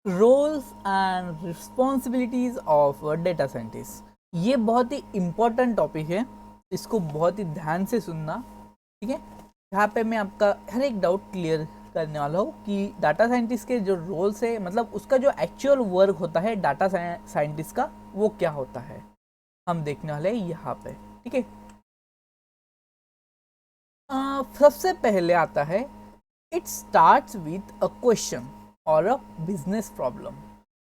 Roles and responsibilities of data scientist. ये बहुत ही important topic है, इसको बहुत ही ध्यान से सुनना। ठीक है, यहाँ पे मैं आपका हर एक डाउट क्लियर करने वाला हूँ कि डाटा साइंटिस्ट के जो रोल्स है, मतलब उसका जो एक्चुअल वर्क होता है डाटा साइंटिस्ट का, वो क्या होता है, हम देखने वाले हैं यहाँ पे। ठीक है, सबसे पहले आता है, it starts with a question और अ बिजनेस प्रॉब्लम।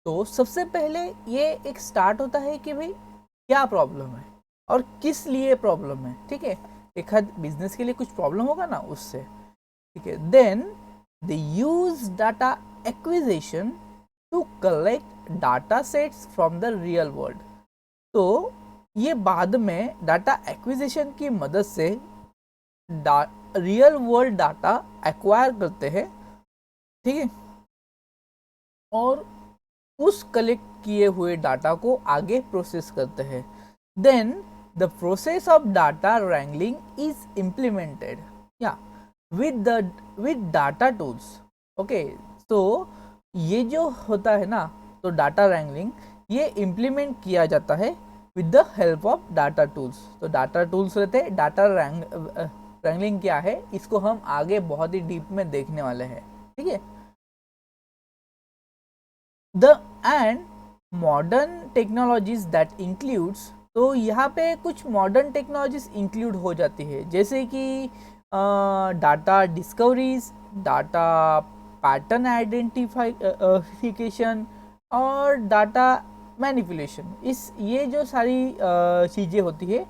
तो सबसे पहले ये एक स्टार्ट होता है कि भाई क्या प्रॉब्लम है और किस लिए प्रॉब्लम है। ठीक है, एक हद बिजनेस के लिए कुछ प्रॉब्लम होगा ना, उससे। ठीक है, then they use data acquisition to collect data sets from the real world. तो ये बाद में डाटा एक्विजिशन की मदद से रियल वर्ल्ड डाटा एक्वायर करते हैं। ठीक है, और उस कलेक्ट किए हुए डाटा को आगे प्रोसेस करते हैं। Then the process of data wrangling is implemented या विद डाटा टूल्स। ओके, तो ये जो होता है ना, तो डाटा रैंगलिंग ये इम्प्लीमेंट किया जाता है with the help of data tools. तो डाटा टूल्स रहते हैं, डाटा रैंगलिंग क्या है, इसको हम आगे बहुत ही डीप में देखने वाले हैं। ठीक है, the end modern technologies that includes. तो यहाँ पे कुछ मॉडर्न टेक्नोलॉजीज इंक्लूड हो जाती है, जैसे कि data discoveries, data pattern identification और डाटा मैनिपुलेशन। इस ये जो सारी चीज़ें होती है,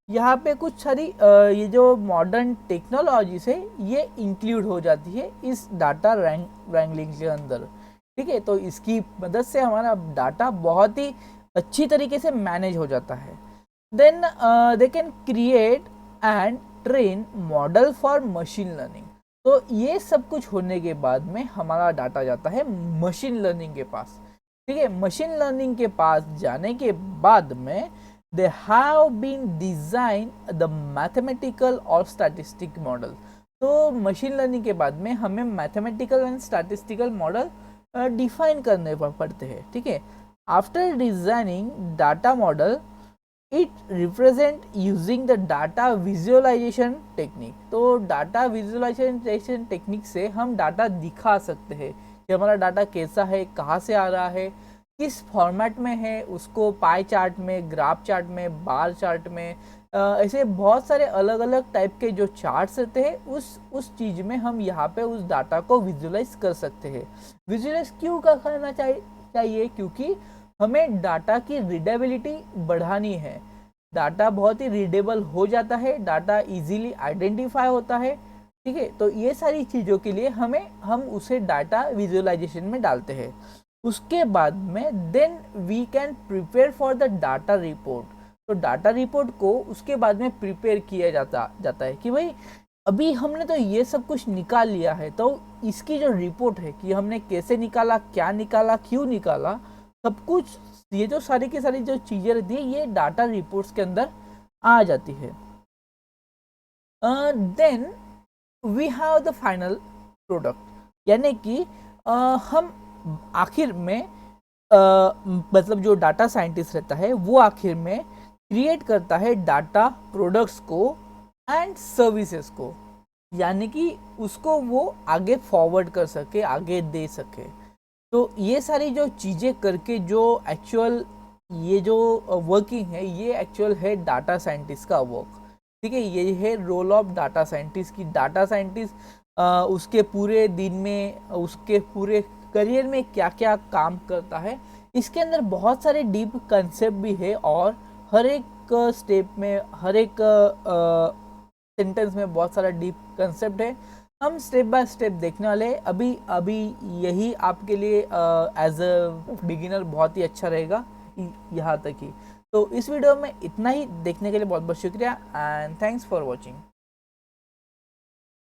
यहाँ पे कुछ सारी ये जो मॉडर्न टेक्नोलॉजीज है, ये इंक्लूड हो जाती है इस डाटा रैंगलिंग के अंदर। ठीक है, तो इसकी मदद से हमारा डाटा बहुत ही अच्छी तरीके से मैनेज हो जाता है। Then they can create and train model for machine learning. तो ये सब कुछ होने के बाद में हमारा डाटा जाता है मशीन लर्निंग के पास। ठीक है, मशीन लर्निंग के पास जाने के बाद में they have been design the mathematical और स्टैटिस्टिक मॉडल। तो मशीन लर्निंग के बाद में हमें mathematical and statistical model define करने पड़ते हैं। ठीक है, after designing data model it represent using the data visualisation technique. तो डाटा विजुअलाइजेशन टेक्निक से हम डाटा दिखा सकते हैं कि हमारा डाटा कैसा है, कहाँ से आ रहा है, किस फॉर्मेट में है, उसको पाई चार्ट में, ग्राफ चार्ट में, बार चार्ट में, ऐसे बहुत सारे अलग अलग टाइप के जो चार्ट्स रहते हैं, उस चीज़ में हम यहाँ पे उस डाटा को विजुअलाइज कर सकते हैं। विजुअलाइज क्यों करना चाहिए, क्योंकि हमें डाटा की रीडेबिलिटी बढ़ानी है। डाटा बहुत ही रीडेबल हो जाता है, डाटा इजीली आइडेंटिफाई होता है। ठीक है, तो ये सारी चीज़ों के लिए हम उसे डाटा विजुअलाइजेशन में डालते हैं। उसके बाद में then we can prepare for the data report. तो डाटा रिपोर्ट को उसके बाद में प्रिपेयर किया जाता है कि भाई अभी हमने तो ये सब कुछ निकाल लिया है, तो इसकी जो रिपोर्ट है कि हमने कैसे निकाला, क्या निकाला, क्यों निकाला, सब कुछ, ये जो सारी की सारी जो चीज़ें रहती है, ये डाटा रिपोर्ट्स के अंदर आ जाती है। Then we have the final product, यानी कि हम आखिर में मतलब जो डाटा साइंटिस्ट रहता है वो आखिर में क्रिएट करता है डाटा प्रोडक्ट्स को एंड सर्विसेज को, यानी कि उसको वो आगे फॉरवर्ड कर सके, आगे दे सके। तो ये सारी जो चीज़ें करके जो एक्चुअल ये जो वर्किंग है, ये एक्चुअल है डाटा साइंटिस्ट का वर्क। ठीक है, ये है रोल ऑफ डाटा साइंटिस्ट की। डाटा साइंटिस्ट उसके पूरे दिन में, उसके पूरे करियर में क्या क्या काम करता है, इसके अंदर बहुत सारे डीप कंसेप्ट भी है, और हर एक स्टेप में, हर एक सेंटेंस में बहुत सारा डीप कंसेप्ट है। हम स्टेप बाय स्टेप देखने वाले हैं। अभी यही आपके लिए एज अ बिगिनर बहुत ही अच्छा रहेगा यहाँ तक ही। तो इस वीडियो में इतना ही, देखने के लिए बहुत बहुत शुक्रिया एंड थैंक्स फॉर वॉचिंग।